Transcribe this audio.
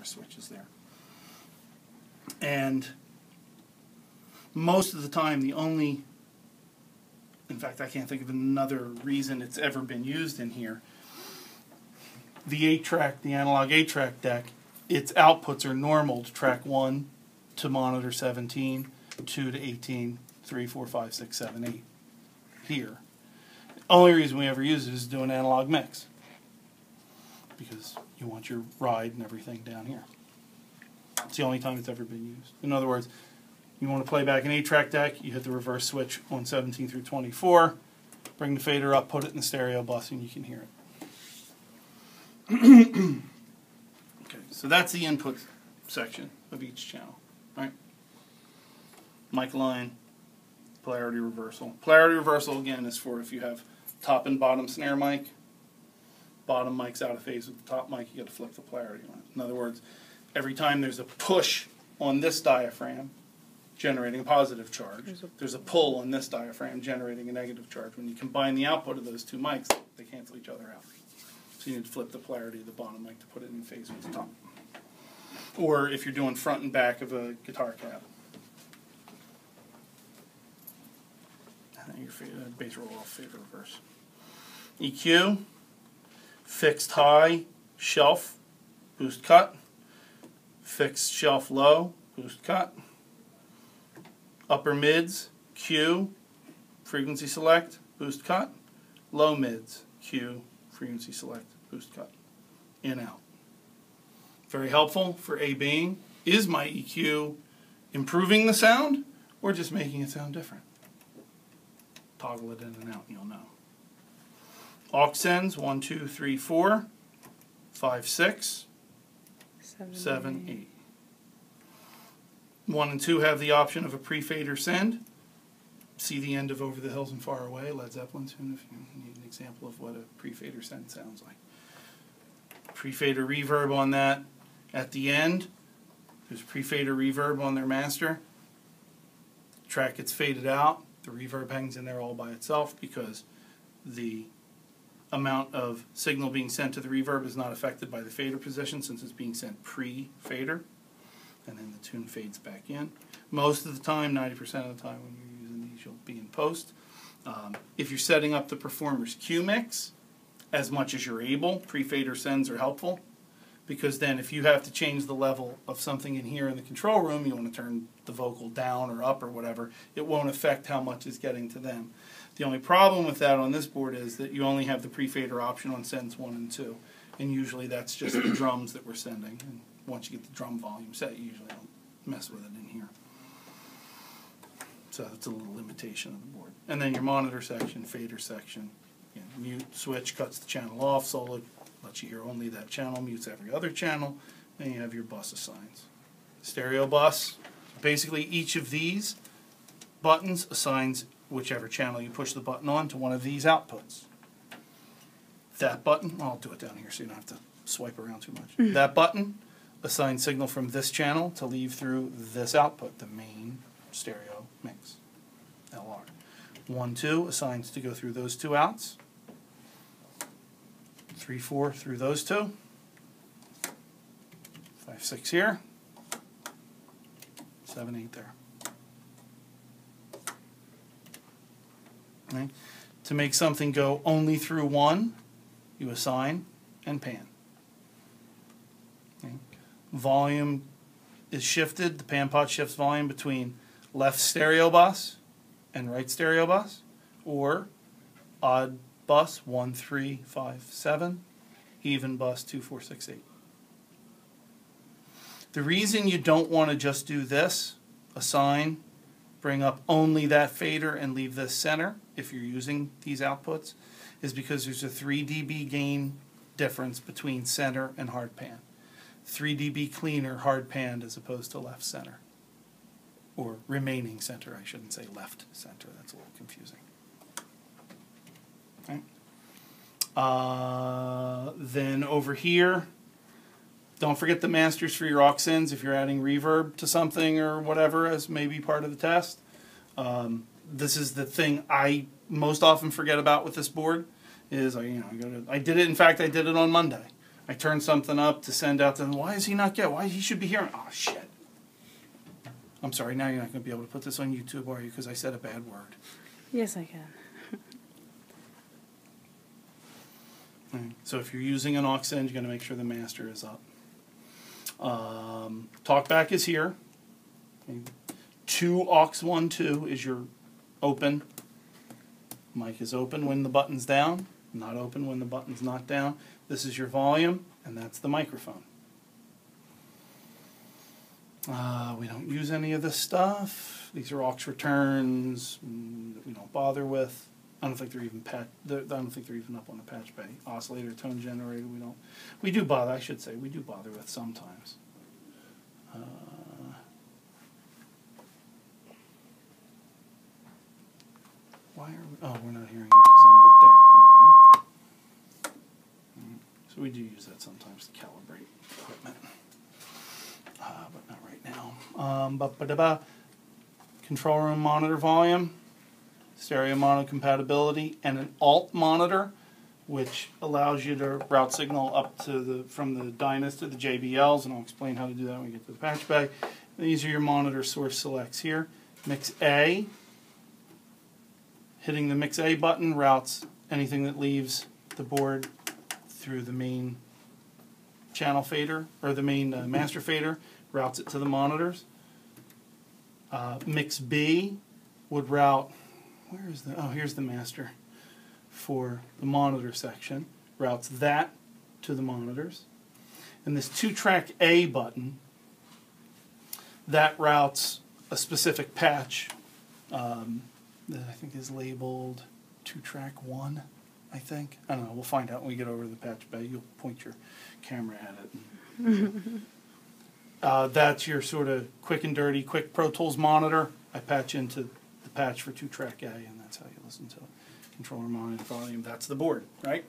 reverse switches there. And most of the time, in fact, I can't think of another reason it's ever been used in here. The 8-track, the analog 8-track deck, its outputs are normal to track 1 to monitor 17, 2 to 18, 3, 4, 5, 6, 7, 8 here. The only reason we ever use it is to do an analog mix, because you want your ride and everything down here. It's the only time it's ever been used. In other words, you want to play back an 8-track deck, you hit the reverse switch on 17 through 24, bring the fader up, put it in the stereo bus, and you can hear it. Okay, so that's the input section of each channel. Right? Mic line, polarity reversal. Polarity reversal, again, is for if you have top and bottom snare mic. Bottom mic's out of phase with the top mic, you got to flip the polarity on it. In other words, every time there's a push on this diaphragm, generating a positive charge, there's a pull on this diaphragm, generating a negative charge. When you combine the output of those two mics, they cancel each other out. So you need to flip the polarity of the bottom mic to put it in phase with the top. Or if you're doing front and back of a guitar cab. Your bass roll off, fader reverse. EQ, fixed high, shelf, boost cut. Fixed shelf low, boost cut. Upper mids, Q, frequency select, boost cut. Low mids, Q, frequency select, boost cut. In, out. Very helpful for A-Bing. Is my EQ improving the sound or just making it sound different? Toggle it in and out and you'll know. Aux sends 1, 2, 3, 4, 5, 6, 7, 8. 1 and 2 have the option of a pre-fader send. See the end of Over the Hills and Far Away, Led Zeppelin tune, if you need an example of what a pre-fader send sounds like. Pre-fader reverb on that. At the end, there's pre-fader reverb on their master. The track gets faded out. The reverb hangs in there all by itself because the amount of signal being sent to the reverb is not affected by the fader position since it's being sent pre-fader. And then the tune fades back in. Most of the time, 90% of the time when you're using these, you'll be in post. If you're setting up the performer's Q mix, as much as you're able, pre-fader sends are helpful. Because then if you have to change the level of something in here in the control room, you want to turn the vocal down or up or whatever, it won't affect how much is getting to them. The only problem with that on this board is that you only have the pre-fader option on sends 1 and 2. And usually that's just the drums that we're sending. And once you get the drum volume set, you usually don't mess with it in here. So that's a little limitation of the board. And then your monitor section, fader section, mute, switch, cuts the channel off, solo, lets you hear only that channel, mutes every other channel, then you have your bus assigns. Stereo bus, basically each of these buttons assigns whichever channel you push the button on to one of these outputs. That button, I'll do it down here so you don't have to swipe around too much. That button assigns signal from this channel to leave through this output, the main stereo mix, LR. 1, 2 assigns to go through those two outs. 3, 4 through those two. 5, 6 here. 7, 8 there. Okay. To make something go only through one, you assign and pan. Okay. Volume is shifted. The pan pot shifts volume between left stereo bus and right stereo bus, or odd bus 1, 3, 5, 7, even bus 2, 4, 6, 8. The reason you don't want to just do this, assign, bring up only that fader and leave this center if you're using these outputs, is because there's a 3 dB gain difference between center and hard pan. 3 dB cleaner hard panned as opposed to left center. Or remaining center, I shouldn't say left center, that's a little confusing. Okay. Then over here, don't forget the masters for your aux sends if you're adding reverb to something or whatever as maybe part of the test. This is the thing I most often forget about with this board is I did it. In fact, I did it on Monday. I turn something up to send out to them. Why is he not getting? Why he should be hearing? Oh shit! I'm sorry. Now you're not going to be able to put this on YouTube, are you? Because I said a bad word. Yes, I can. Right. So if you're using an aux send, you're going to make sure the master is up. Talkback is here. Okay. 2 aux 1 2 is your open. Mic is open when the button's down, not open when the button's not down. This is your volume, and that's the microphone. We don't use any of this stuff. These are aux returns that we don't bother with. I don't think they're even I don't think they're even up on the patch bay. Oscillator, tone generator, we don't. We do bother. I should say we do bother with sometimes. Why are we? Oh, we're not hearing it because I'm up there. So we do use that sometimes to calibrate equipment, but not right now. Control room monitor volume, stereo mono compatibility, and an alt monitor, which allows you to route signal up to from the Dynas to the JBLs, and I'll explain how to do that when we get to the patch bay. These are your monitor source selects here. Mix A. Hitting the Mix A button routes anything that leaves the board through the main channel fader, or the main master fader, routes it to the monitors. Mix B would route, where is the, oh, here's the master for the monitor section, routes that to the monitors. And this 2-track A button, that routes a specific patch that I think is labeled 2-track 1, I think. I don't know, we'll find out when we get over to the patch bay. You'll point your camera at it. That's your sort of quick and dirty, quick Pro Tools monitor. I patch into the patch for 2-track A, and that's how you listen to it. Controller monitor volume, that's the board, right?